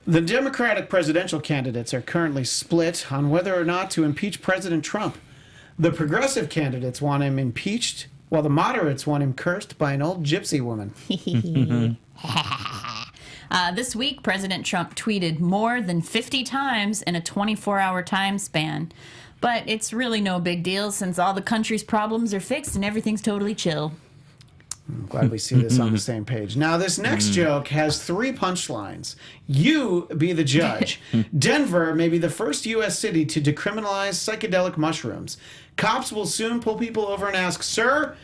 The Democratic presidential candidates are currently split on whether or not to impeach President Trump. The progressive candidates want him impeached, while the moderates want him cursed by an old gypsy woman. This week, President Trump tweeted more than 50 times in a 24-hour time span. But it's really no big deal since all the country's problems are fixed and everything's totally chill. I'm glad we see this on the same page. Now, this next joke has 3 punchlines. You be the judge. Denver may be the first U.S. city to decriminalize psychedelic mushrooms. Cops will soon pull people over and ask, "Sir,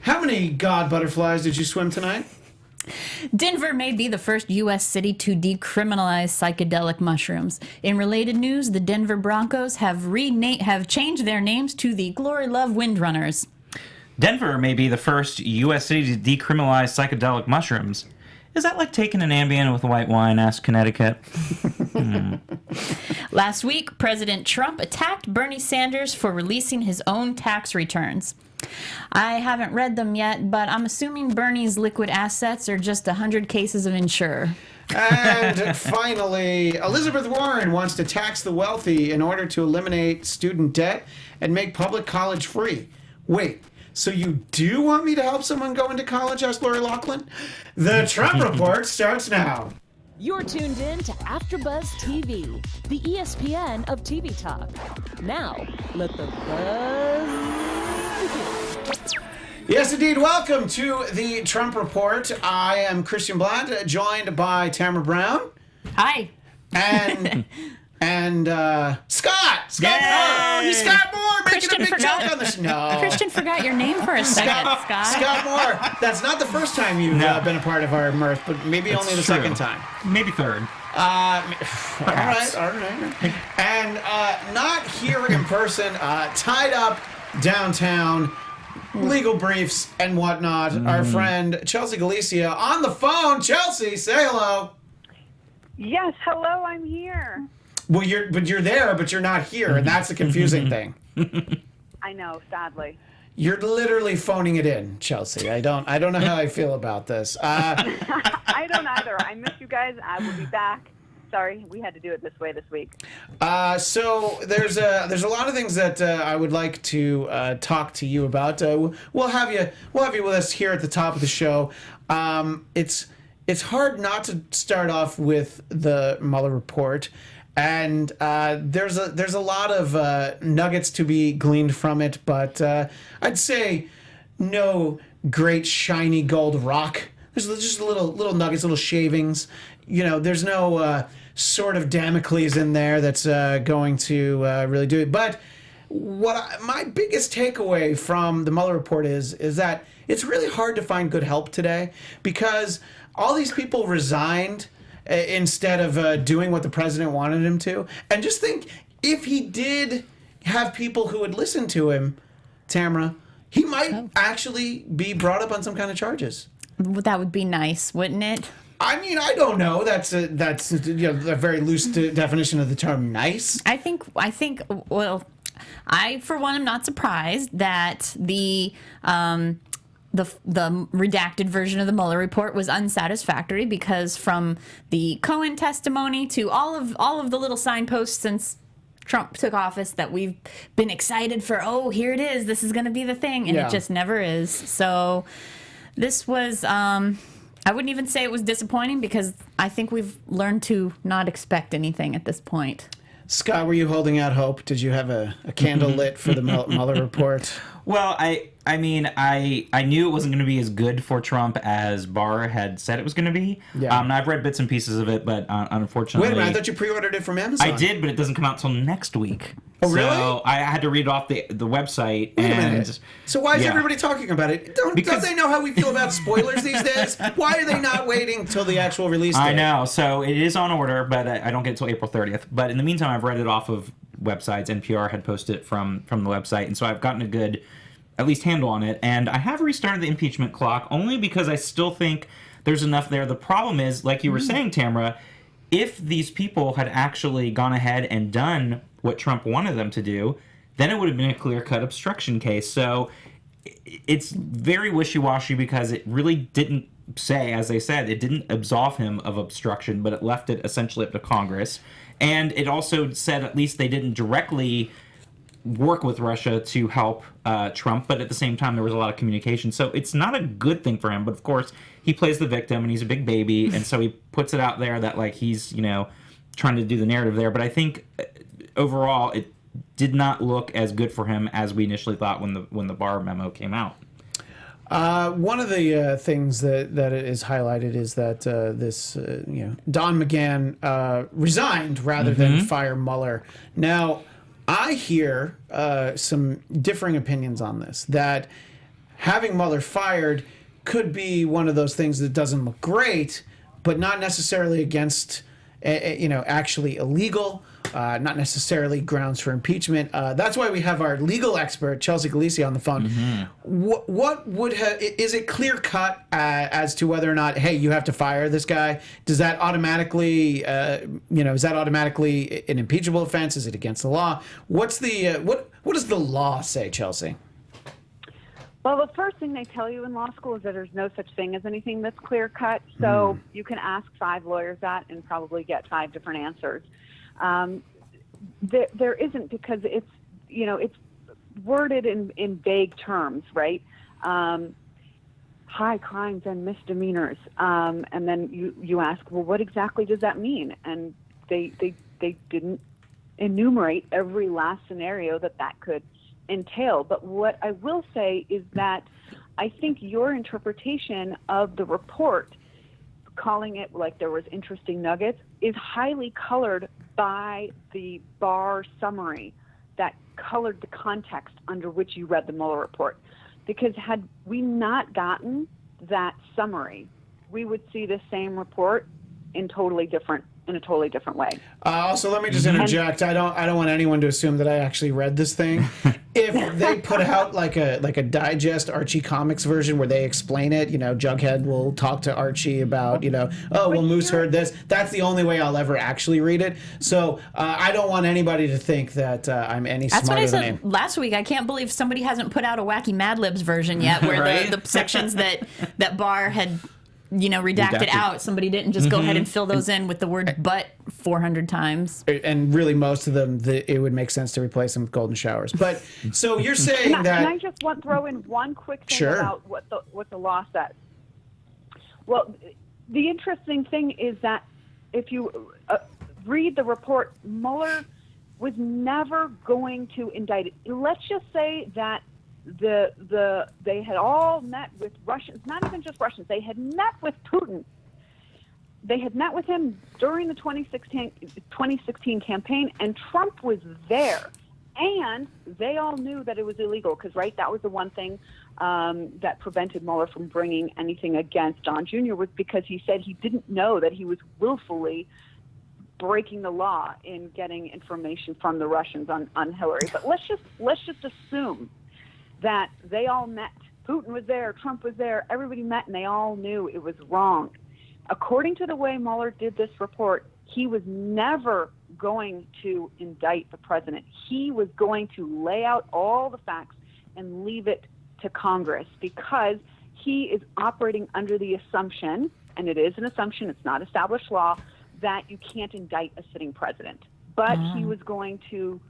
how many god butterflies did you swim tonight?" Denver may be the first U.S. city to decriminalize psychedelic mushrooms. In related news, the Denver Broncos have changed their names to the Glory Love Windrunners. Denver may be the first U.S. city to decriminalize psychedelic mushrooms. Is that like taking an Ambien with white wine? Asked Connecticut. Last week, President Trump attacked Bernie Sanders for releasing his own tax returns. I haven't read them yet, but I'm assuming Bernie's liquid assets are just 100 cases of Insure. And finally, Elizabeth Warren wants to tax the wealthy in order to eliminate student debt and make public college free. Wait, so you do want me to help someone go into college? Asked Lori Loughlin. The Trump Report starts now. You're tuned in to AfterBuzz TV, the ESPN of TV talk. Now, let the buzz begin. Yes, indeed. Welcome to the Trump Report. I am Christian Bladt, joined by Tamara Brown. Hi. And Scott Yay! Moore. Scott Moore making Christian a big forgot- joke on this. No. Christian forgot your name for a second, Scott. Scott Moore. That's not the first time you've been a part of our mirth, but maybe only the second time. Maybe third. All right. And not here in person, tied up downtown, legal briefs and whatnot. Our friend Chelsea Galicia on the phone. Chelsea, say hello. Yes, hello, I'm here. Well, you're there, but you're not here, and that's the confusing thing. I know, sadly. You're literally phoning it in, Chelsea. I don't know how I feel about this. I don't either. I miss you guys. I will be back. Sorry, we had to do it this way this week. So there's a lot of things that I would like to talk to you about. We'll have you with us here at the top of the show. It's hard not to start off with the Mueller report. And there's a lot of nuggets to be gleaned from it, but I'd say no great shiny gold rock. There's just little nuggets, little shavings. You know, there's no sword of Damocles in there that's going to really do it. But my biggest takeaway from the Mueller report is that it's really hard to find good help today because all these people resigned instead of doing what the president wanted him to. And just think, if he did have people who would listen to him, Tamara, he might actually be brought up on some kind of charges. That would be nice, wouldn't it? I mean, I don't know. That's a very loose definition of the term nice. I think. Well, I for one am not surprised that the redacted version of the Mueller report was unsatisfactory because from the Cohen testimony to all of the little signposts since Trump took office that we've been excited for, oh, here it is, this is going to be the thing, and it just never is. So this was, I wouldn't even say it was disappointing because I think we've learned to not expect anything at this point. Scott, were you holding out hope? Did you have a candle lit for the Mueller report? Well, I mean, I knew it wasn't going to be as good for Trump as Barr had said it was going to be. Yeah. I've read bits and pieces of it, but unfortunately... Wait a minute, I thought you pre-ordered it from Amazon. I did, but it doesn't come out till next week. Oh, really? So I had to read off the website. Wait a minute. So why is everybody talking about it? Don't they know how we feel about spoilers these days? Why are they not waiting till the actual release date? I know. So it is on order, but I don't get it till April 30th. But in the meantime, I've read it off of websites. NPR had posted it from the website, and so I've gotten a good, at least, handle on it. And I have restarted the impeachment clock only because I still think there's enough there. The problem is, like you were saying, Tamara, if these people had actually gone ahead and done what Trump wanted them to do, then it would have been a clear-cut obstruction case. So it's very wishy-washy because it really didn't say, as they said, it didn't absolve him of obstruction, but it left it essentially up to Congress. And it also said at least they didn't directly work with Russia to help Trump, but at the same time there was a lot of communication. So it's not a good thing for him, but of course he plays the victim and he's a big baby, and so he puts it out there that like he's, you know, trying to do the narrative there. But I think overall it did not look as good for him as we initially thought when the Barr memo came out. One of the things that is highlighted is that Don McGahn resigned rather than fire Mueller. Now, I hear some differing opinions on this, that having Mueller fired could be one of those things that doesn't look great, but not necessarily against, actually illegal, not necessarily grounds for impeachment. That's why we have our legal expert, Chelsea Galicia, on the phone. What would have, is it clear cut as to whether or not, hey, you have to fire this guy? Does that automatically, is that automatically an impeachable offense? Is it against the law? What's the, what does the law say, Chelsea? Well, the first thing they tell you in law school is that there's no such thing as anything that's clear cut. So you can ask 5 lawyers that and probably get 5 different answers. There isn't, because it's worded in vague terms, right? High crimes and misdemeanors. And then you ask, well, what exactly does that mean? And they didn't enumerate every last scenario that could entail. But what I will say is that I think your interpretation of the report, calling it like there was interesting nuggets, is highly colored by the Barr summary that colored the context under which you read the Mueller report. Because had we not gotten that summary, we would see the same report in a totally different way. Also, let me just interject. I don't want anyone to assume that I actually read this thing. If they put out like a digest Archie Comics version where they explain it, Jughead will talk to Archie about, Moose heard this. That's the only way I'll ever actually read it. So I don't want anybody to think that I'm any That's smarter what I than I am. said last week. I can't believe somebody hasn't put out a wacky Mad Libs version yet, where Right? the sections that Barr had redacted out, somebody didn't just go ahead and fill those in with the word "but" 400 times. And really, most of them, it would make sense to replace them with golden showers. But so you're saying Can I just throw in one quick thing about what the law says? Well, the interesting thing is that if you read the report, Mueller was never going to indict it. Let's just say that they had all met with Russians, not even just Russians. They had met with Putin. They had met with him during the 2016 campaign, and Trump was there. And they all knew that it was illegal because, right, that was the one thing that prevented Mueller from bringing anything against Don Jr. was because he said he didn't know that he was willfully breaking the law in getting information from the Russians on Hillary. But let's just assume that they all met. Putin was there, Trump was there, everybody met, and they all knew it was wrong. According to the way Mueller did this report, he was never going to indict the president. He was going to lay out all the facts and leave it to Congress because he is operating under the assumption, and it is an assumption, it's not established law, that you can't indict a sitting president. But he was going to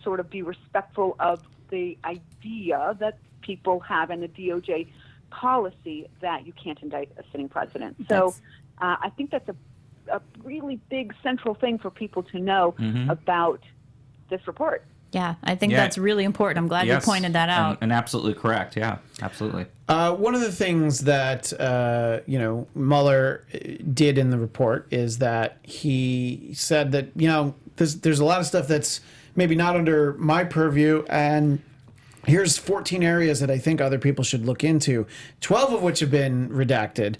sort of be respectful of the idea that people have in the DOJ policy that you can't indict a sitting president. So I think that's a really big central thing for people to know about this report. Yeah, I think that's really important. I'm glad you pointed that out. And absolutely correct. Yeah, absolutely. One of the things that Mueller did in the report is that he said that there's a lot of stuff that's maybe not under my purview, and here's 14 areas that I think other people should look into, 12 of which have been redacted.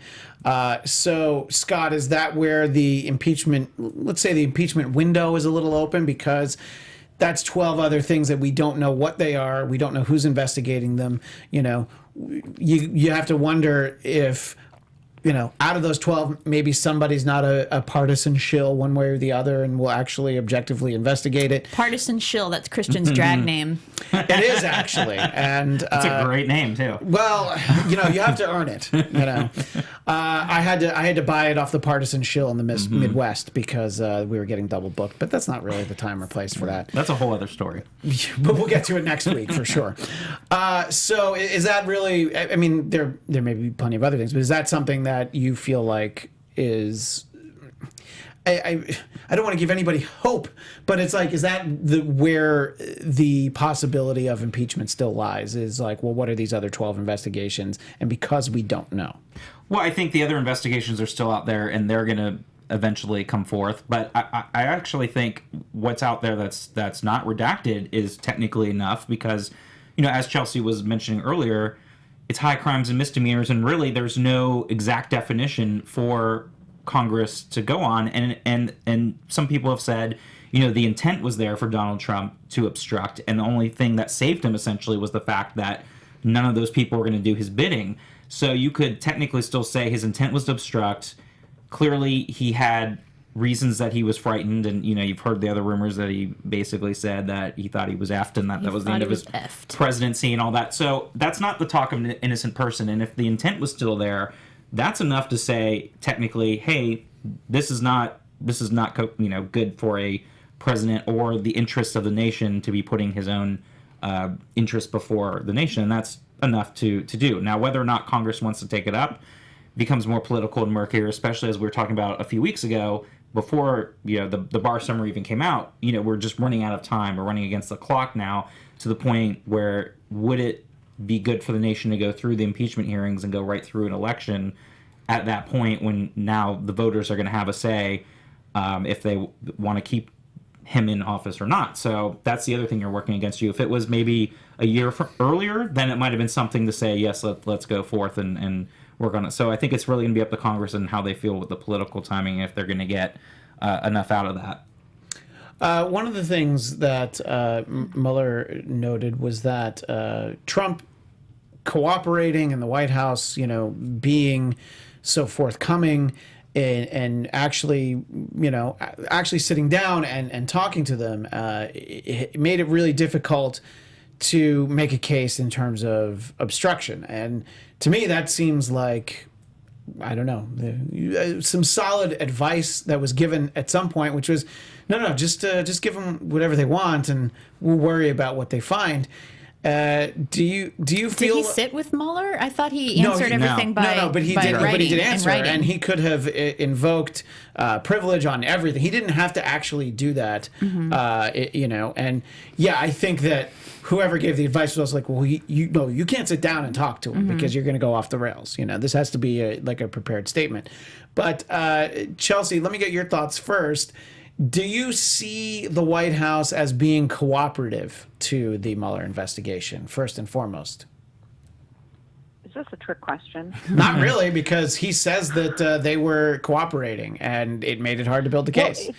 So, Scott, is that where the impeachment window is a little open? Because that's 12 other things that we don't know what they are. We don't know who's investigating them. You have to wonder if, out of those 12, maybe somebody's not a partisan shill one way or the other and will actually objectively investigate it. Partisan shill, that's Christian's drag name. It is, actually. And That's a great name, too. well, you have to earn it, I had to buy it off the partisan shill in the Midwest because we were getting double booked. But that's not really the time or place for that. That's a whole other story. But we'll get to it next week for sure. So is that really? I mean, there may be plenty of other things, but is that something that you feel like is? I don't want to give anybody hope, but it's like, is that where the possibility of impeachment still lies? Is like, well, what are these other 12 investigations? And because we don't know. Well, I think the other investigations are still out there, and they're going to eventually come forth. But I actually think what's out there that's not redacted is technically enough because, as Chelsea was mentioning earlier, it's high crimes and misdemeanors, and really there's no exact definition for Congress to go on, and some people have said, the intent was there for Donald Trump to obstruct, and the only thing that saved him essentially was the fact that none of those people were going to do his bidding. So you could technically still say his intent was to obstruct. Clearly, he had reasons that he was frightened, and you've heard the other rumors that he basically said that he thought he was effed, and that was the end of his presidency and all that. So that's not the talk of an innocent person, and if the intent was still there, that's enough to say technically, hey, this is not good for a president or the interests of the nation to be putting his own interests before the nation, and that's enough to do. Now, whether or not Congress wants to take it up becomes more political and murkier, especially as we were talking about a few weeks ago before the Barr summary even came out. We're just running out of time. We're running against the clock now to the point where would it be good for the nation to go through the impeachment hearings and go right through an election at that point when now the voters are going to have a say if they want to keep him in office or not. So that's the other thing you're working against you. If it was maybe a year earlier, then it might have been something to say, yes, let's go forth and work on it. So I think it's really going to be up to Congress and how they feel with the political timing, if they're going to get enough out of that. One of the things that Mueller noted was that Trump cooperating in the White House, being so forthcoming and actually, actually sitting down and talking to them, it made it really difficult to make a case in terms of obstruction. And to me, that seems like, I don't know, some solid advice that was given at some point, which was, no, just give them whatever they want, and we'll worry about what they find. Do you feel? Did he sit with Mueller? I thought he answered everything by but he did answer, and he could have invoked privilege on everything. He didn't have to actually do that, And I think that whoever gave the advice was like, well, you can't sit down and talk to him because you're going to go off the rails. This has to be a prepared statement. But Chelsea, let me get your thoughts first. Do you see the White House as being cooperative to the Mueller investigation, first and foremost? Is this a trick question? Not really, because he says that they were cooperating, and it made it hard to build the case.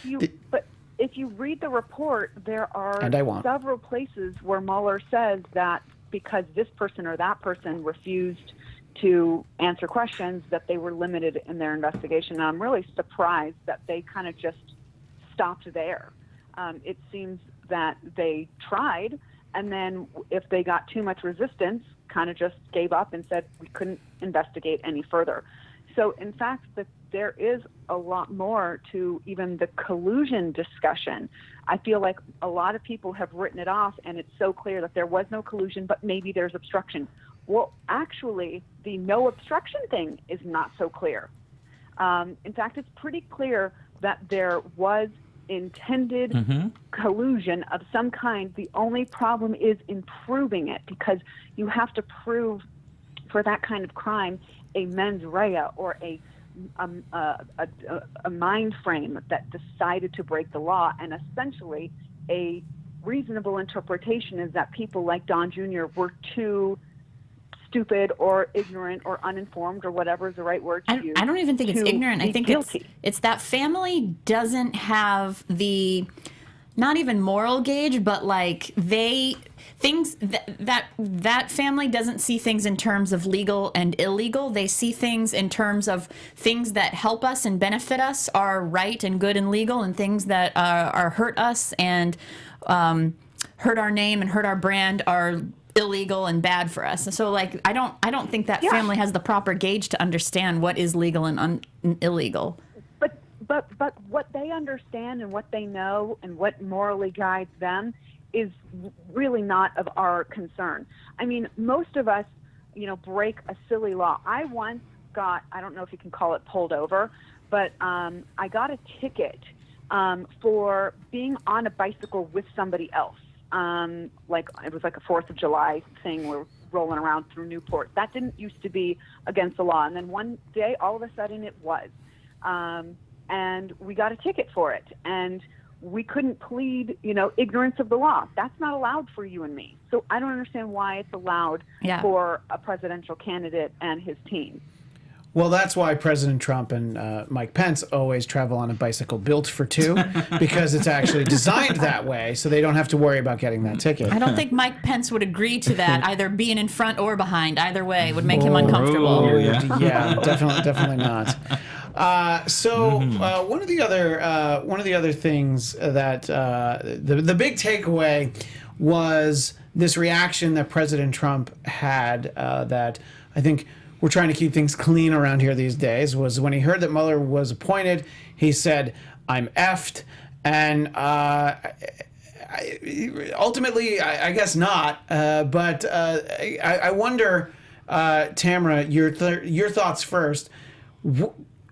But if you read the report, there are several places where Mueller says that because this person or that person refused to answer questions, that they were limited in their investigation. And I'm really surprised that they kind of just stopped there. It seems that they tried, and then if they got too much resistance, kind of just gave up and said we couldn't investigate any further. So in fact, there is a lot more to even the collusion discussion. I feel like a lot of people have written it off, and it's so clear that there was no collusion, but maybe there's obstruction. Well, actually, the no obstruction thing is not so clear. In fact, it's pretty clear that there was intended collusion of some kind. The only problem is in proving it, because you have to prove for that kind of crime a mens rea or a mind frame that decided to break the law. And essentially, a reasonable interpretation is that people like Don Jr. were too stupid or ignorant or uninformed or whatever is the right word to use. I don't even think it's ignorant. I think it's that family doesn't have the, not even moral gauge, but like that family doesn't see things in terms of legal and illegal. They see things in terms of things that help us and benefit us are right and good and legal, and things that are hurt us and hurt our name and hurt our brand are illegal and bad for us. So like I don't think that family has the proper gauge to understand what is legal and illegal. But what they understand and what they know and what morally guides them is really not of our concern. I mean, most of us, break a silly law. I once got, I don't know if you can call it pulled over, but I got a ticket for being on a bicycle with somebody else. Like it was like a 4th of July thing. We're rolling around through Newport. That didn't used to be against the law. And then one day, all of a sudden it was. And we got a ticket for it. And we couldn't plead, ignorance of the law. That's not allowed for you and me. So I don't understand why it's allowed for a presidential candidate and his team. Well, that's why President Trump and Mike Pence always travel on a bicycle built for two, because it's actually designed that way, so they don't have to worry about getting that ticket. I don't think Mike Pence would agree to that, either being in front or behind. Either way would make him uncomfortable. Oh, yeah, definitely not. One of the other things that the big takeaway was this reaction that President Trump had that I think we're trying to keep things clean around here these days, was when he heard that Mueller was appointed, he said, "I'm effed," and ultimately, I guess not. But I wonder, Tamara, your thoughts first.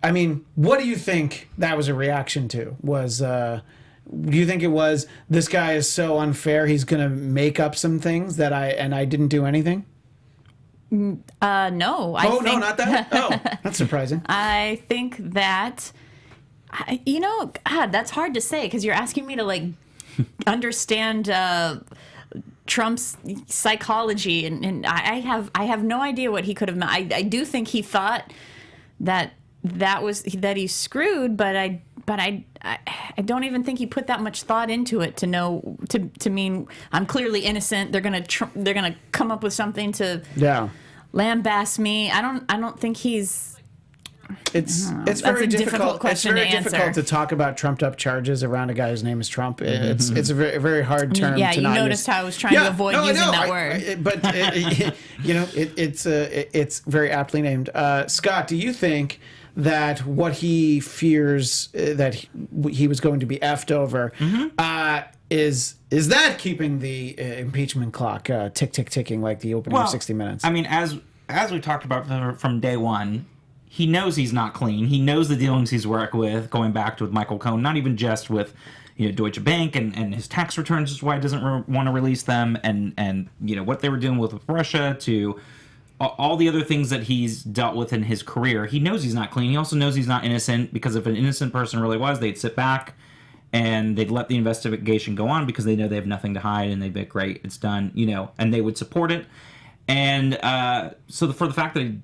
I mean, what do you think that was a reaction to? Do you think it was, this guy is so unfair, he's going to make up some things that I didn't do anything? No. No, not that? Oh, that's surprising. I think that, God, that's hard to say, because you're asking me to, understand Trump's psychology, and I have no idea what he could have meant. I do think he thought that he's screwed, but I don't even think he put that much thought into it to know to mean I'm clearly innocent. They're gonna come up with something to lambaste me. I don't think he's. It's very difficult. It's very difficult to talk about trumped up charges around a guy whose name is Trump. It's a very, very hard term. Yeah, to you not noticed how I was trying to avoid using that word. But it's very aptly named. Scott, do you think that what he fears that he was going to be effed over is that keeping the impeachment clock ticking like the opening of 60 Minutes? I mean, as we talked about from day one, he knows he's not clean. He knows the dealings he's worked with, going back to with Michael Cohen, not even just with Deutsche Bank and his tax returns is why he doesn't want to release them, and what they were doing with Russia, to all the other things that he's dealt with in his career. He knows he's not clean. He also knows he's not innocent, because if an innocent person really was, they'd sit back and they'd let the investigation go on, because they know they have nothing to hide, and they'd be like, great, it's done, and they would support it. And so for the fact that he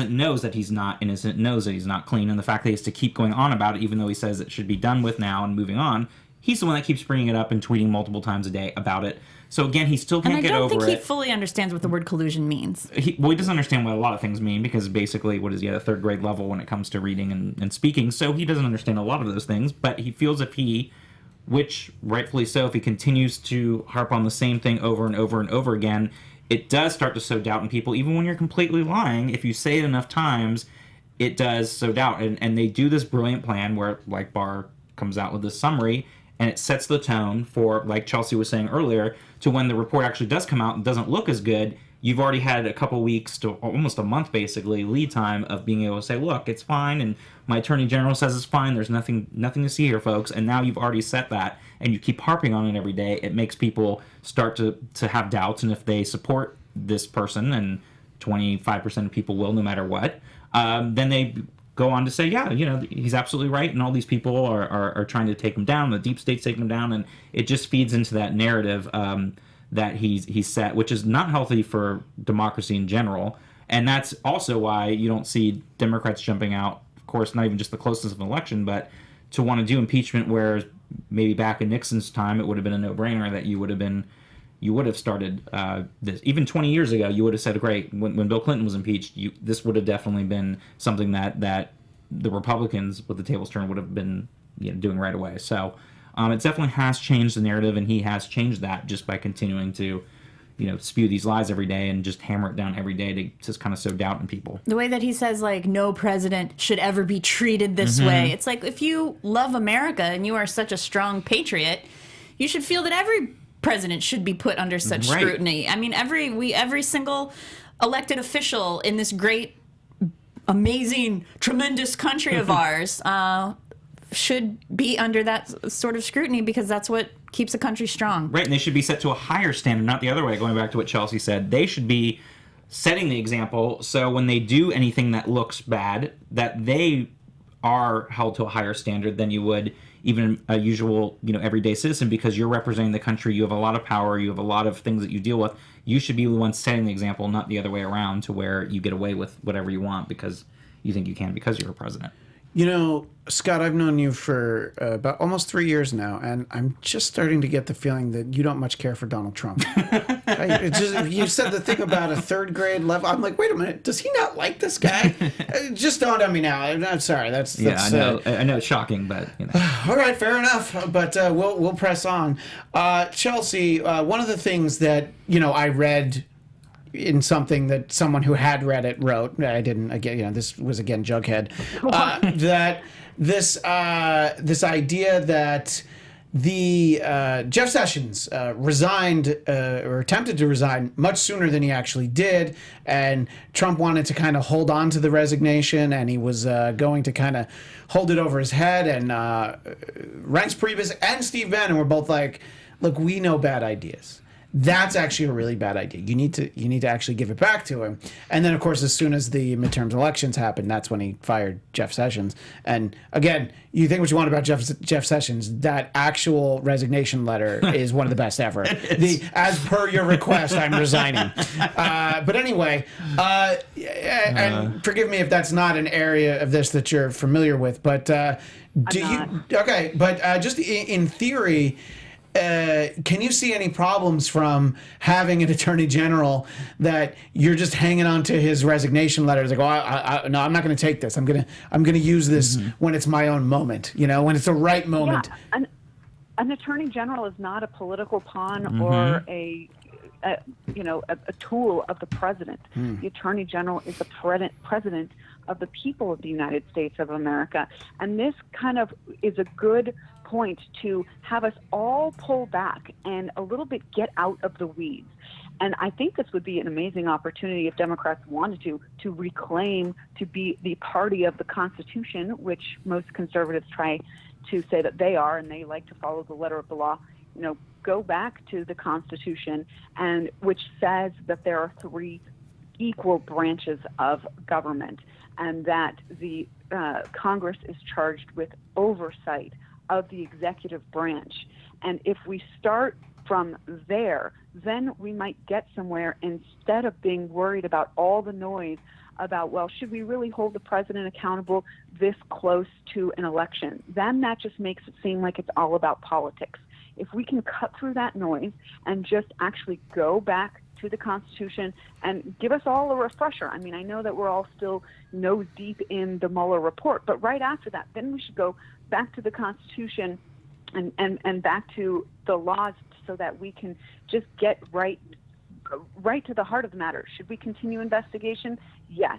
knows that he's not innocent, knows that he's not clean, and the fact that he has to keep going on about it, even though he says it should be done with now and moving on, he's the one that keeps bringing it up and tweeting multiple times a day about it. So again, he still can't get over it. And I don't think he fully understands what the word collusion means. He doesn't understand what a lot of things mean, because basically, what is he at a third grade level when it comes to reading and speaking? So he doesn't understand a lot of those things, but he feels which rightfully so, if he continues to harp on the same thing over and over and over again, it does start to sow doubt in people. Even when you're completely lying, if you say it enough times, it does sow doubt. And they do this brilliant plan where, like, Barr comes out with this summary, and it sets the tone for, like Chelsea was saying earlier, to when the report actually does come out and doesn't look as good, you've already had a couple weeks to almost a month, basically, lead time of being able to say, look, it's fine, and my attorney general says it's fine, there's nothing to see here, folks, and now you've already set that, and you keep harping on it every day. It makes people start to have doubts, and if they support this person, and 25% of people will, no matter what, then they go on to say, he's absolutely right, and all these people are trying to take him down, the deep state's taking him down, and it just feeds into that narrative that he's set, which is not healthy for democracy in general. And that's also why you don't see Democrats jumping out, of course, not even just the closeness of an election, but to want to do impeachment, where maybe back in Nixon's time it would have been a no-brainer that you would have started this. Even 20 years ago, you would have said, great, when Bill Clinton was impeached, this would have definitely been something that the Republicans, with the tables turned, would have been doing right away. So it definitely has changed the narrative, and he has changed that just by continuing to spew these lies every day and just hammer it down every day to just kind of sow doubt in people. The way that he says, like, no president should ever be treated this way. It's like, if you love America and you are such a strong patriot, you should feel that every president should be put under such scrutiny. I mean, every single elected official in this great, amazing, tremendous country of ours should be under that sort of scrutiny, because that's what keeps a country strong. Right, and they should be set to a higher standard, not the other way. Going back to what Chelsea said, they should be setting the example, so when they do anything that looks bad, that they are held to a higher standard than you would even a usual, everyday citizen, because you're representing the country. You have a lot of power. You have a lot of things that you deal with. You should be the one setting the example, not the other way around, to where you get away with whatever you want because you think you can because you're a president. Scott, I've known you for about almost 3 years now, and I'm just starting to get the feeling that you don't much care for Donald Trump. You said the thing about a third grade level. I'm like, wait a minute, does he not like this guy? It just dawned on me now. I'm sorry. That's I know. I know it's shocking, but all right, fair enough. But we'll press on. Chelsea, one of the things that I read in something that someone who had read it wrote. I didn't. Again, this was again Jughead. That this idea that the Jeff Sessions resigned or attempted to resign much sooner than he actually did, and Trump wanted to kind of hold on to the resignation, and he was going to kind of hold it over his head. And Reince Priebus and Steve Bannon were both like, "Look, we know bad ideas. That's actually a really bad idea. You need to actually give it back to him." And then, of course, as soon as the midterm elections happened, that's when he fired Jeff Sessions. And again, you think what you want about Jeff Sessions, that actual resignation letter is one of the best ever. As per your request, I'm resigning. But anyway, and forgive me if that's not an area of this that you're familiar with, but just in theory, can you see any problems from having an attorney general that you're just hanging on to his resignation letter? It's like, no, I'm not going to take this. I'm going to use this when it's my own moment. When it's the right moment. Yeah, an attorney general is not a political pawn or a tool of the president. The attorney general is the president of the people of the United States of America, and this kind of is a good point to have us all pull back and a little bit get out of the weeds. And I think this would be an amazing opportunity if Democrats wanted to reclaim to be the party of the Constitution, which most conservatives try to say that they are, and they like to follow the letter of the law. Go back to the Constitution, and which says that there are 3 equal branches of government, and that the Congress is charged with oversight of the executive branch. And if we start from there, then we might get somewhere, instead of being worried about all the noise about, well, should we really hold the president accountable this close to an election? Then that just makes it seem like it's all about politics. If we can cut through that noise and just actually go back to the Constitution and give us all a refresher. I mean, I know that we're all still nose deep in the Mueller report, but right after that, then we should go back to the Constitution and back to the laws, so that we can just get right to the heart of the matter. Should we continue investigation? Yes.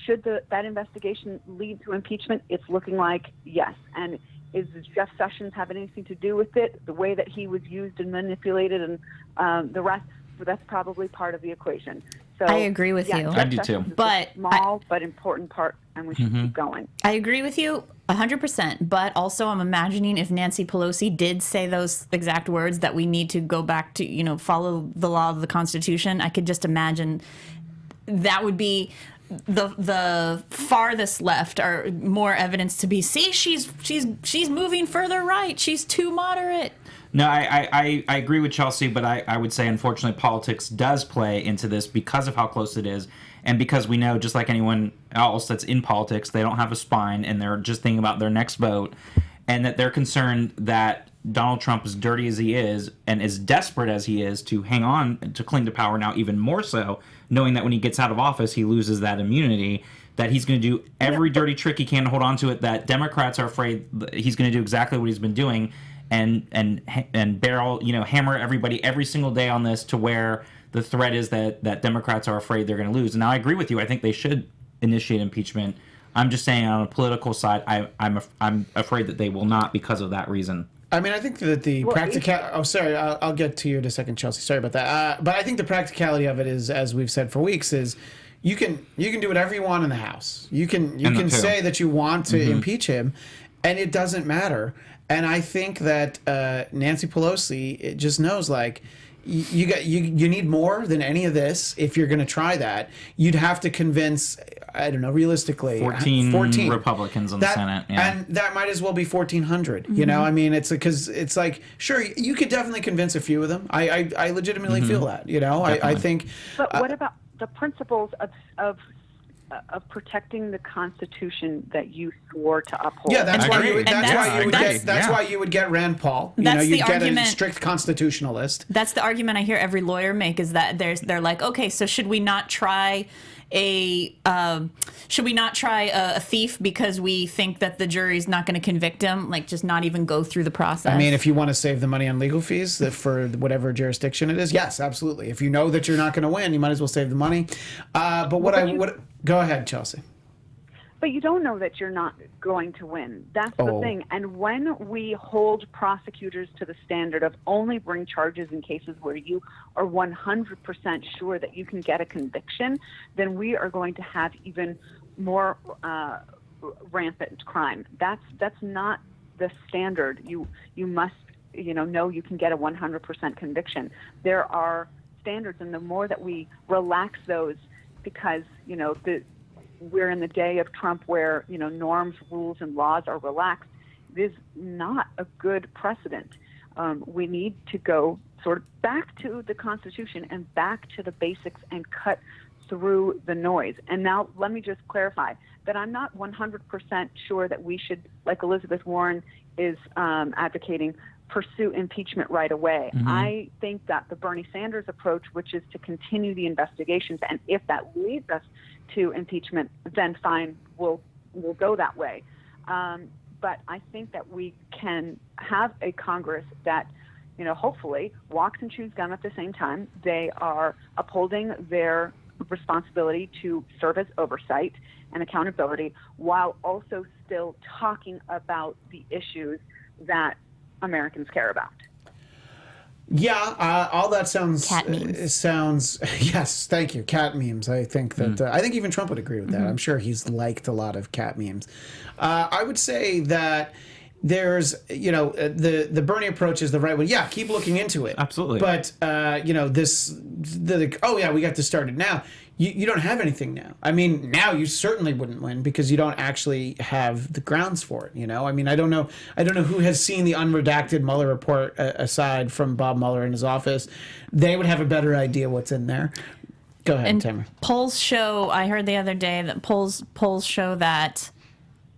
Should that investigation lead to impeachment? It's looking like yes. And does Jeff Sessions have anything to do with it? The way that he was used and manipulated, and the rest, that's probably part of the equation. So I agree with you. I do too. But small but important part, and we should keep going. I agree with you 100%. But also, I'm imagining if Nancy Pelosi did say those exact words, that we need to go back to, follow the law of the Constitution, I could just imagine that would be the farthest left, or more evidence to be, see, she's moving further right. She's too moderate. No, I agree with Chelsea, but I would say, unfortunately, politics does play into this because of how close it is, and because we know, just like anyone else that's in politics, they don't have a spine, and they're just thinking about their next vote, and that they're concerned that Donald Trump, as dirty as he is, and as desperate as he is to hang on, to cling to power now even more so, knowing that when he gets out of office, he loses that immunity, that he's going to do every dirty trick he can to hold on to it, that Democrats are afraid he's going to do exactly what he's been doing, and barrel, hammer everybody every single day on this to where the threat is that Democrats are afraid they're going to lose. And now I agree with you. I think they should initiate impeachment. I'm just saying on a political side, I'm afraid that they will not because of that reason. I mean, I think that the I'll get to you in a second, Chelsea. Sorry about that. But I think the practicality of it is, as we've said for weeks, is you can do whatever you want in the House. You can say that you want to impeach him, and it doesn't matter. And I think that Nancy Pelosi just knows, like, you need more than any of this. If you're going to try that, you'd have to convince, I don't know, realistically 14 Republicans in the Senate, and that might as well be 1,400. You know, I mean, it's because it's like, sure, you could definitely convince a few of them. I legitimately feel that. You know, I think. But what about the principles of protecting the Constitution that you swore to uphold? Yeah, that's why you would get Rand Paul. You'd get a strict constitutionalist. That's the argument I hear every lawyer make, is that they're like, okay, so should we not try a thief because we think that the jury's not going to convict him? Like, just not even go through the process. I mean, if you want to save the money on legal fees for whatever jurisdiction it is, yes, absolutely. If you know that you're not going to win, you might as well save the money. Go ahead, Chelsea. But you don't know that you're not going to win. That's the thing. And when we hold prosecutors to the standard of only bring charges in cases where you are 100% sure that you can get a conviction, then we are going to have even more rampant crime. That's not the standard. You must know you can get a 100% conviction. There are standards, and the more that we relax those, because we're in the day of Trump where norms, rules, and laws are relaxed, it is not a good precedent. We need to go sort of back to the Constitution and back to the basics and cut through the noise. And now let me just clarify that I'm not 100% sure that we should, like Elizabeth Warren is advocating, pursue impeachment right away. I think that the Bernie Sanders approach, which is to continue the investigations, and if that leads us to impeachment, then fine, we'll go that way. But I think that we can have a Congress that, hopefully walks and chews gum at the same time. They are upholding their responsibility to serve as oversight and accountability, while also still talking about the issues that Americans care about. Yeah, all that sounds cat memes. Yes, thank you, cat memes. I think that I think even Trump would agree with that. I'm sure he's liked a lot of cat memes. I would say that there's the Bernie approach is the right one. Yeah, keep looking into it. Absolutely. But we got to start it now. You don't have anything now. I mean, now you certainly wouldn't win because you don't actually have the grounds for it. I mean, I don't know who has seen the unredacted Mueller report aside from Bob Mueller in his office. They would have a better idea what's in there. Go ahead, Tamara. Polls show, I heard the other day that polls show that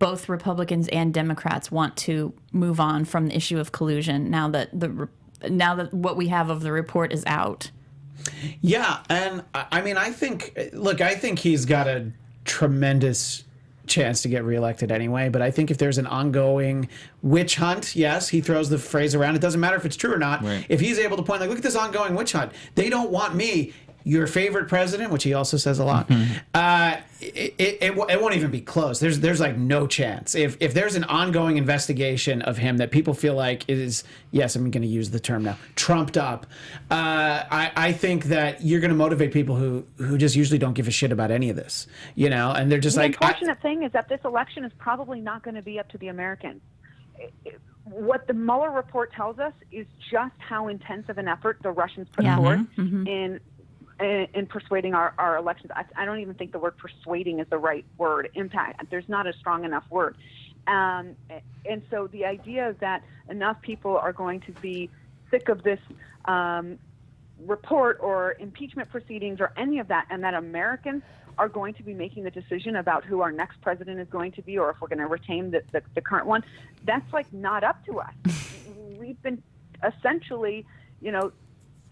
both Republicans and Democrats want to move on from the issue of collusion now that what we have of the report is out. Yeah, and I mean, I think he's got a tremendous chance to get reelected anyway, but I think if there's an ongoing witch hunt, yes, he throws the phrase around. It doesn't matter if it's true or not. Right. If he's able to point, like, look at this ongoing witch hunt. They don't want me, your favorite president, which he also says a lot. It won't even be close. There's like no chance. If there's an ongoing investigation of him that people feel like is, yes, I'm going to use the term now, trumped up, I think that you're going to motivate people who just usually don't give a shit about any of this, and they're just the like. The unfortunate thing is that this election is probably not going to be up to the Americans. What the Mueller report tells us is just how intense of an effort the Russians put forth in persuading our elections. I don't even think the word persuading is the right word. Impact. There's not a strong enough word. And so the idea that enough people are going to be sick of this report or impeachment proceedings or any of that, and that Americans are going to be making the decision about who our next president is going to be, or if we're going to retain the current one, that's like not up to us. We've been essentially,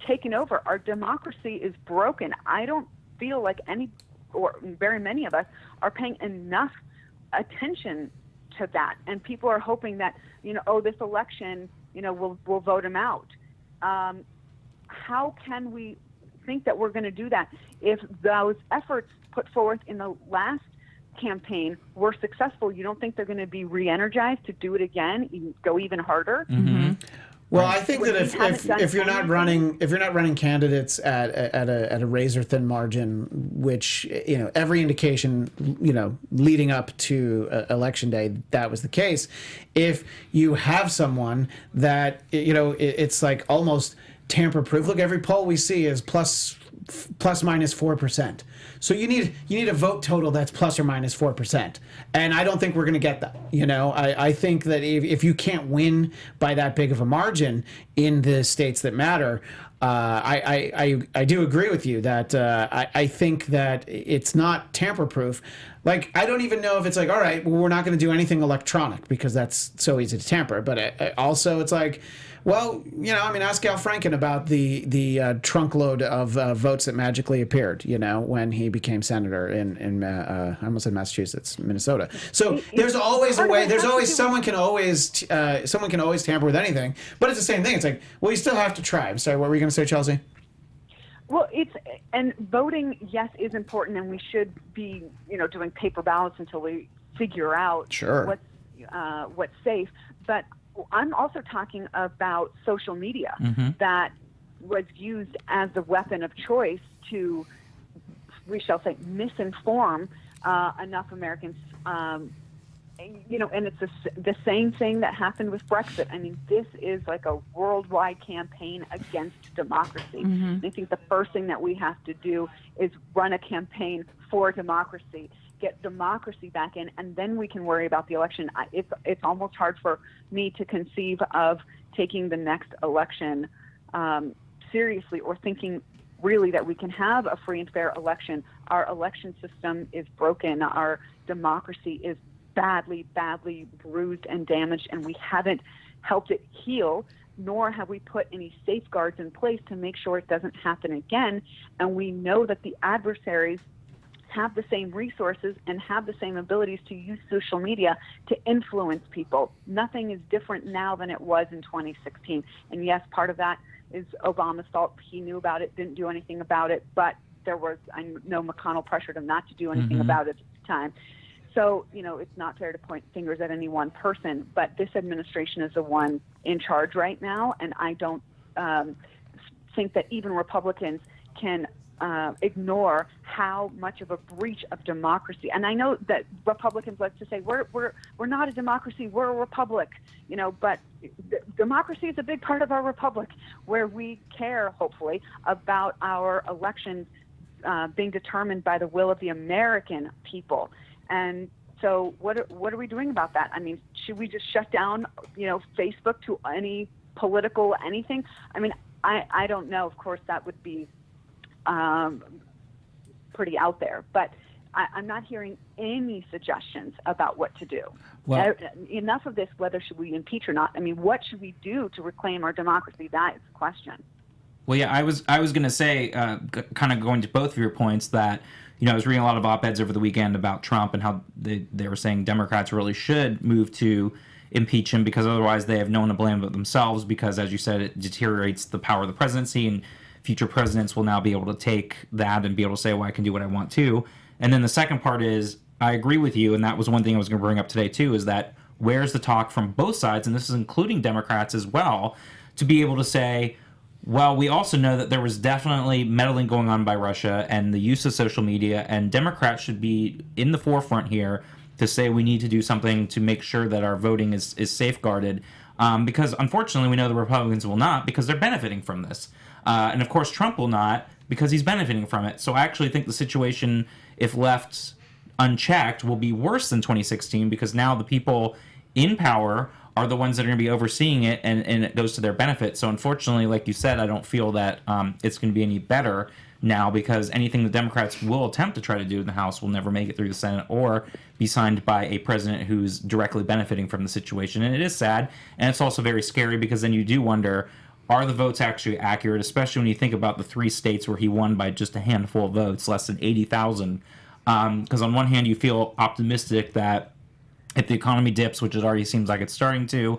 taken over. Our democracy is broken. I don't feel like very many of us are paying enough attention to that. And people are hoping that, this election, we'll vote him out. How can we think that we're going to do that if those efforts put forth in the last campaign were successful? You don't think they're going to be re-energized to do it again, go even harder? Mm-hmm. Well, I think that if you're not running candidates at a razor thin margin, which every indication leading up to election day that was the case, if you have someone that it's like almost tamper proof. Look, every poll we see is plus minus 4%. So you need a vote total that's plus or minus 4%. And I don't think we're going to get that. I think that if you can't win by that big of a margin in the states that matter, I do agree with you that I think that it's not tamper proof. Like, I don't even know if it's like, all right, well, we're not going to do anything electronic because that's so easy to tamper. But also it's like, well, ask Al Franken about the trunk load of votes that magically appeared, when he became senator in I almost said Massachusetts, Minnesota. So there's always a way. There's always someone can always tamper with anything. But it's the same thing. It's like, well, you still have to try. I'm sorry, what were you going to say, Chelsea? Well, and voting, yes, is important, and we should be, doing paper ballots until we figure out what's safe. But I'm also talking about social media that was used as the weapon of choice to, we shall say, misinform enough Americans. And it's the same thing that happened with Brexit. I mean, this is like a worldwide campaign against democracy. I think the first thing that we have to do is run a campaign for democracy, get democracy back in, and then we can worry about the election. It's almost hard for me to conceive of taking the next election seriously or thinking really that we can have a free and fair election. Our election system is broken. Our democracy is badly bruised and damaged, and we haven't helped it heal, nor have we put any safeguards in place to make sure it doesn't happen again. And we know that the adversaries have the same resources and have the same abilities to use social media to influence people. Nothing is different now than it was in 2016. And yes, part of that is Obama's fault. He knew about it, didn't do anything about it, but I know McConnell pressured him not to do anything about it at the time. So, it's not fair to point fingers at any one person, but this administration is the one in charge right now, and I don't think that even Republicans can ignore how much of a breach of democracy. And I know that Republicans like to say we're not a democracy, we're a republic, but democracy is a big part of our republic, where we care, hopefully, about our elections being determined by the will of the American people. And so what are we doing about that? I mean, should we just shut down, Facebook to any political anything? I mean, I don't know. Of course, that would be pretty out there. But I'm not hearing any suggestions about what to do. Well, enough of this, whether should we impeach or not. I mean, what should we do to reclaim our democracy? That is the question. Well, yeah, I was going to say, kind of going to both of your points, that I was reading a lot of op-eds over the weekend about Trump and how they were saying Democrats really should move to impeach him because otherwise they have no one to blame but themselves, because, as you said, it deteriorates the power of the presidency, and future presidents will now be able to take that and be able to say, well, I can do what I want to. And then the second part is, I agree with you, and that was one thing I was going to bring up today too, is that where's the talk from both sides, and this is including Democrats as well, to be able to say, well, we also know that there was definitely meddling going on by Russia and the use of social media, and Democrats should be in the forefront here to say we need to do something to make sure that our voting is safeguarded, because unfortunately we know the Republicans will not, because they're benefiting from this. And of course Trump will not, because he's benefiting from it. So I actually think the situation, if left unchecked, will be worse than 2016, because now the people in power are the ones that are going to be overseeing it, and it goes to their benefit. So unfortunately, like you said, I don't feel that it's going to be any better now, because anything the Democrats will attempt to try to do in the House will never make it through the Senate or be signed by a president who's directly benefiting from the situation. And it is sad, and it's also very scary, because then you do wonder, are the votes actually accurate, especially when you think about the 3 states where he won by just a handful of votes, less than 80,000. Because on one hand, you feel optimistic that if the economy dips, which it already seems like it's starting to,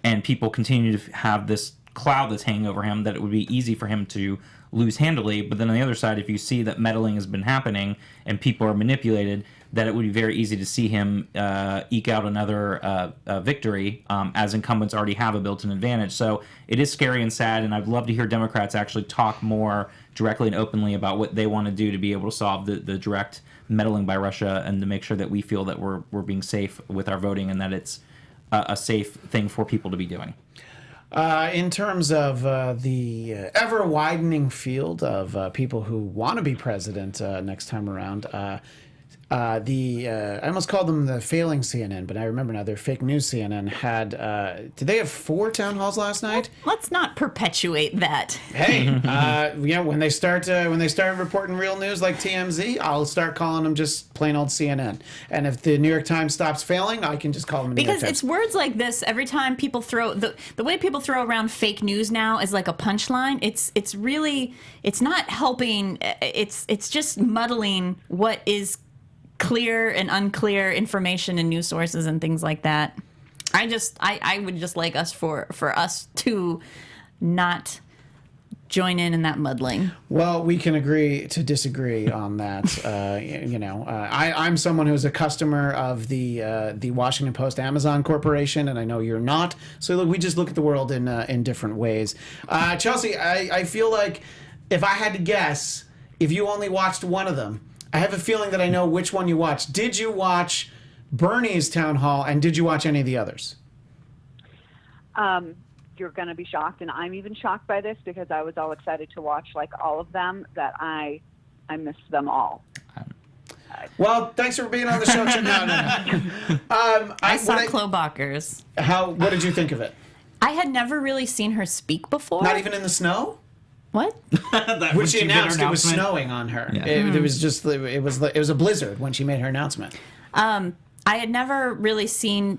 and people continue to have this cloud that's hanging over him, that it would be easy for him to lose handily. But then on the other side, if you see that meddling has been happening and people are manipulated, that it would be very easy to see him eke out another victory, as incumbents already have a built-in advantage. So it is scary and sad, and I'd love to hear Democrats actually talk more directly and openly about what they want to do to be able to solve the direct meddling by Russia, and to make sure that we feel that we're being safe with our voting, and that it's a safe thing for people to be doing. In terms of the ever-widening field of people who want to be president next time around, I almost called them the failing CNN, but I remember now they're fake news CNN had. Did they have 4 town halls last night? Let's not perpetuate that. Hey, when they start reporting real news like TMZ, I'll start calling them just plain old CNN. And if the New York Times stops failing, I can just call them New York Times. Because it's words like this every time people throw the way people throw around fake news now is like a punchline. It's really not helping. It's just muddling what is clear and unclear information and news sources and things like that. I would just like us for us to not join in that muddling. Well, we can agree to disagree on that. I'm someone who's a customer of the Washington Post Amazon Corporation, and I know you're not. So look, we just look at the world in different ways. Chelsea, I feel like if I had to guess, if you only watched one of them, I have a feeling that I know which one you watched. Did you watch Bernie's town hall, and did you watch any of the others? You're going to be shocked, and I'm even shocked by this because I was all excited to watch like all of them, that I missed them all. Well, thanks for being on the show. I saw Klobucker's. What did you think of it? I had never really seen her speak before. Not even in the snow? What? When she announced it was snowing on her. Yeah. It was a blizzard when she made her announcement. I had never really seen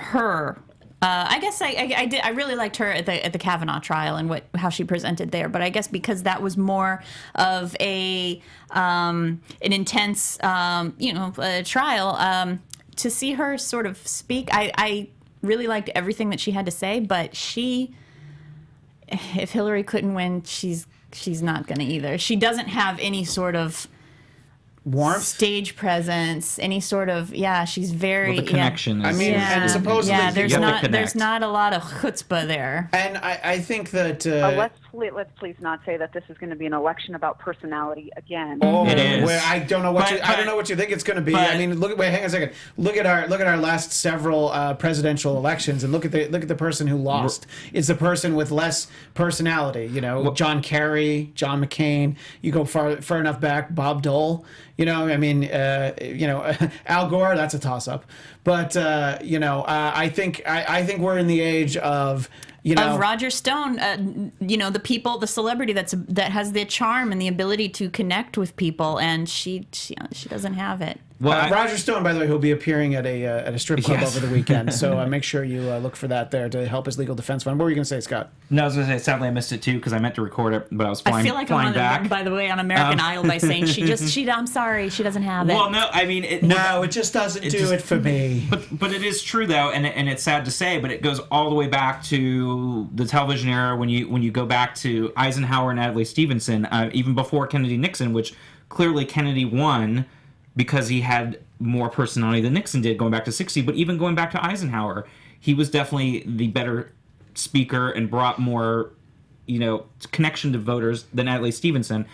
her. I guess I did. I really liked her at the Kavanaugh trial and how she presented there. But I guess because that was more of an intense trial, to see her sort of speak, I really liked everything that she had to say. But if Hillary couldn't win, she's not going to either. She doesn't have any sort of warmth, stage presence, any sort of she's very the connection is, and supposedly there's not a lot of chutzpah there. And I think that let's please not say that this is going to be an election about personality again. Oh, it is. I don't know what you think it's going to be. I mean, hang on a second. Look at our last several presidential elections, and look at the person who lost. It's the person with less personality. John Kerry, John McCain. You go far enough back, Bob Dole. Al Gore. That's a toss-up. But I think we're in the age of. Of Roger Stone, the celebrity that has the charm and the ability to connect with people, and she doesn't have it. Well, Roger Stone, by the way, who'll be appearing at a strip club over the weekend, so make sure you look for that there to help his legal defense fund. What were you going to say, Scott? No, I was going to say, sadly, I missed it too because I meant to record it, but I was flying back. I feel like I'm on, by the way, on American Idol by saying I'm sorry, she doesn't have it. Well, no, I mean, it just doesn't do it for me. But it is true though, and it's sad to say, but it goes all the way back to the television era when you go back to Eisenhower and Adlai Stevenson, even before Kennedy Nixon, which clearly Kennedy won because he had more personality than Nixon did going back to 60, but even going back to Eisenhower, he was definitely the better speaker and brought more, connection to voters than Adlai Stevenson.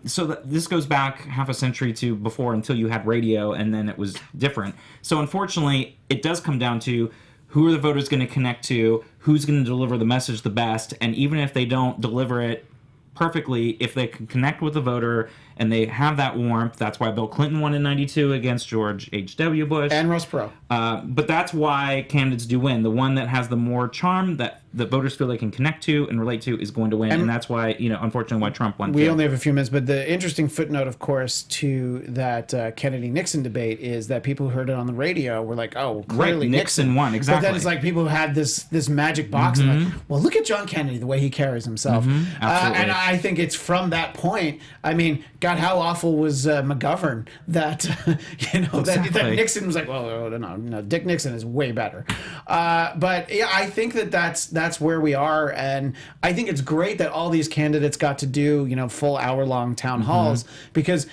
So this goes back half a century to before, until you had radio, and then it was different. So unfortunately, it does come down to who are the voters going to connect to, who's going to deliver the message the best, and even if they don't deliver it perfectly, if they can connect with the voter and they have that warmth. That's why Bill Clinton won in '92 against George H.W. Bush. And Ross Perot. But that's why candidates do win. The one that has the more charm that the voters feel they can connect to and relate to is going to win. And that's why, unfortunately, why Trump won. We only have a few minutes, but the interesting footnote, of course, to that Kennedy-Nixon debate is that people who heard it on the radio were like, oh, clearly Nixon won, exactly. But then it's like people who had this magic box and like, well, look at John Kennedy, the way he carries himself. Absolutely. And I think it's from that point, I mean, God, God, how awful was McGovern that that Nixon was like, well, no, Dick Nixon is way better. But yeah, I think that's where we are, and I think it's great that all these candidates got to do full hour-long town halls, because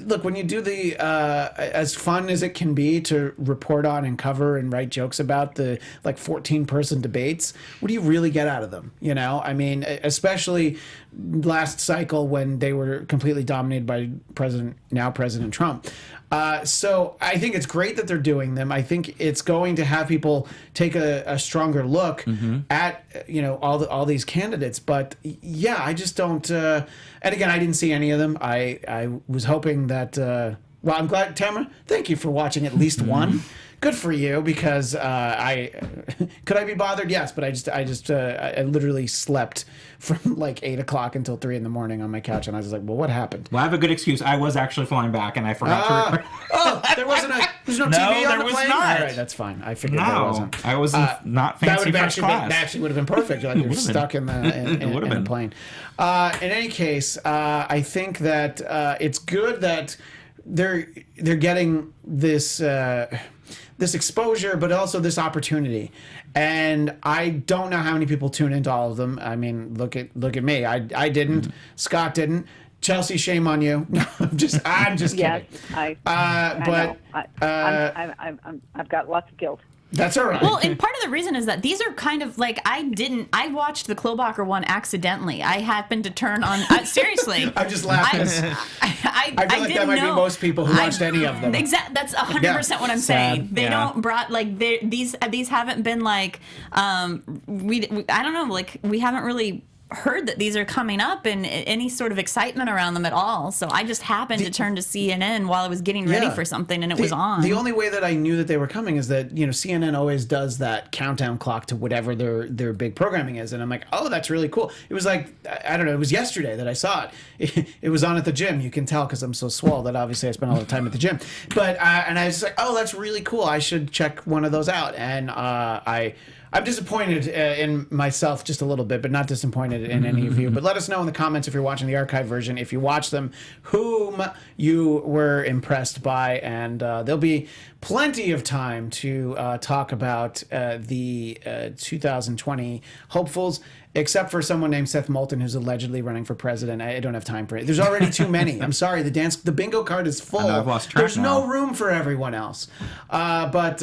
look, when you do the as fun as it can be to report on and cover and write jokes about the 14-person debates, what do you really get out of them? I mean, especially last cycle when they were completely dominated by President Trump. So I think it's great that they're doing them. I think it's going to have people take a stronger look at all these candidates. But yeah, I just don't. And again, I didn't see any of them. I was hoping that. Well, I'm glad, Tamara. Thank you for watching at least one. Good for you, because could I be bothered? Yes, but I literally slept from 8 o'clock until 3 in the morning on my couch, and I was like, well, what happened? Well, I have a good excuse. I was actually flying back, and I forgot to record. Oh, there's no TV on the plane? There was not. All right, that's fine. I figured there wasn't. I was not fancy first class. That actually would have been perfect. You're stuck in the plane. In any case, I think that it's good that they're getting this exposure, but also this opportunity. And I don't know how many people tune into all of them. I mean, look at me. I didn't. Scott didn't. Chelsea, shame on you. I'm just kidding. Yes, I know. I've got lots of guilt. That's all right. Well, and part of the reason is that these are kind of I watched the Klobuchar one accidentally. I happened to turn on, seriously. I'm just laughing. I feel like that might be most people who watched any of them. Exactly. That's 100% what I'm saying. They don't these haven't been I don't know, we haven't really heard that these are coming up and any sort of excitement around them at all. So I just happened to turn to CNN while I was getting ready for something, and it was on. The only way that I knew that they were coming is that CNN always does that countdown clock to whatever their big programming is, and I'm like, oh, that's really cool. It was I don't know, it was yesterday that I saw it. It was on at the gym. You can tell because I'm so swole that obviously I spend all the time at the gym. But and I was just like, oh, that's really cool. I should check one of those out. And I'm disappointed in myself just a little bit, but not disappointed in any of you. But let us know in the comments if you're watching the archive version, if you watch them, whom you were impressed by. And there'll be plenty of time to talk about the 2020 hopefuls, except for someone named Seth Moulton, who's allegedly running for president. I don't have time for it. There's already too many. I'm sorry. The bingo card is full. I've lost track There's no room for everyone else. But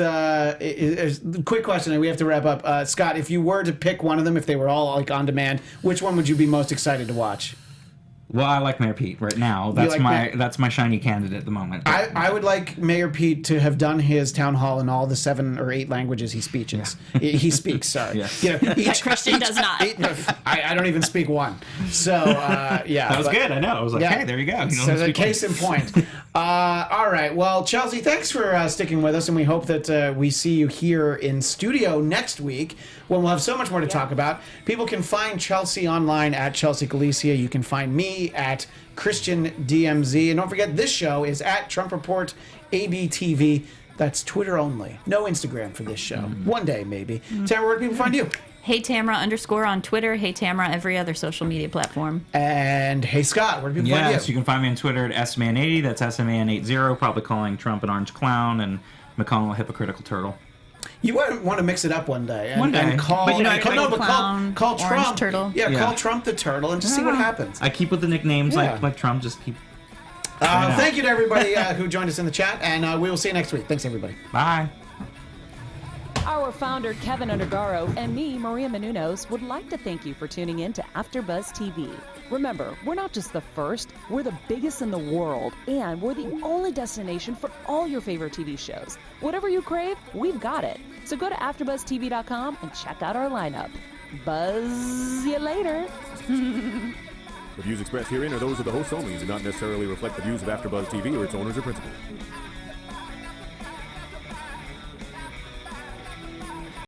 quick question, and we have to wrap up. Scott, if you were to pick one of them, if they were all on demand, which one would you be most excited to watch? Well, I like Mayor Pete right now. That's my shiny candidate at the moment. I would like Mayor Pete to have done his town hall in all the 7 or 8 languages he speaks. He speaks. Sorry. Yes. Christian does not. I don't even speak one. So yeah, that was good. I know. I was like, hey, there you go. So the case in point. All right. Well, Chelsea, thanks for sticking with us, and we hope that we see you here in studio next week when we'll have so much more to talk about. People can find Chelsea online at Chelsea Galicia. You can find me at Christian DMZ. And don't forget, this show is at Trump Report ABTV. That's Twitter only. No Instagram for this show. One day, maybe. Tamara, where do people find you? Hey Tamara _ on Twitter. Hey Tamara every other social media platform. And hey Scott, where do people find you? Yes, you can find me on Twitter at SMan80. That's SMAN80. Probably calling Trump an orange clown and McConnell a hypocritical turtle. You want to mix it up one day and, one day. And call, call Trump. Turtle. Yeah, call Trump the turtle and just see what happens. I keep with the nicknames like Trump. Just keep. Thank you to everybody who joined us in the chat, and we will see you next week. Thanks, everybody. Bye. Our founder, Kevin Undergaro, and me, Maria Menounos, would like to thank you for tuning in to AfterBuzz TV. Remember, we're not just the first, we're the biggest in the world, and we're the only destination for all your favorite TV shows. Whatever you crave, we've got it. So go to AfterBuzzTV.com and check out our lineup. Buzz you later. The views expressed herein are those of the hosts only and do not necessarily reflect the views of AfterBuzz TV or its owners or principals.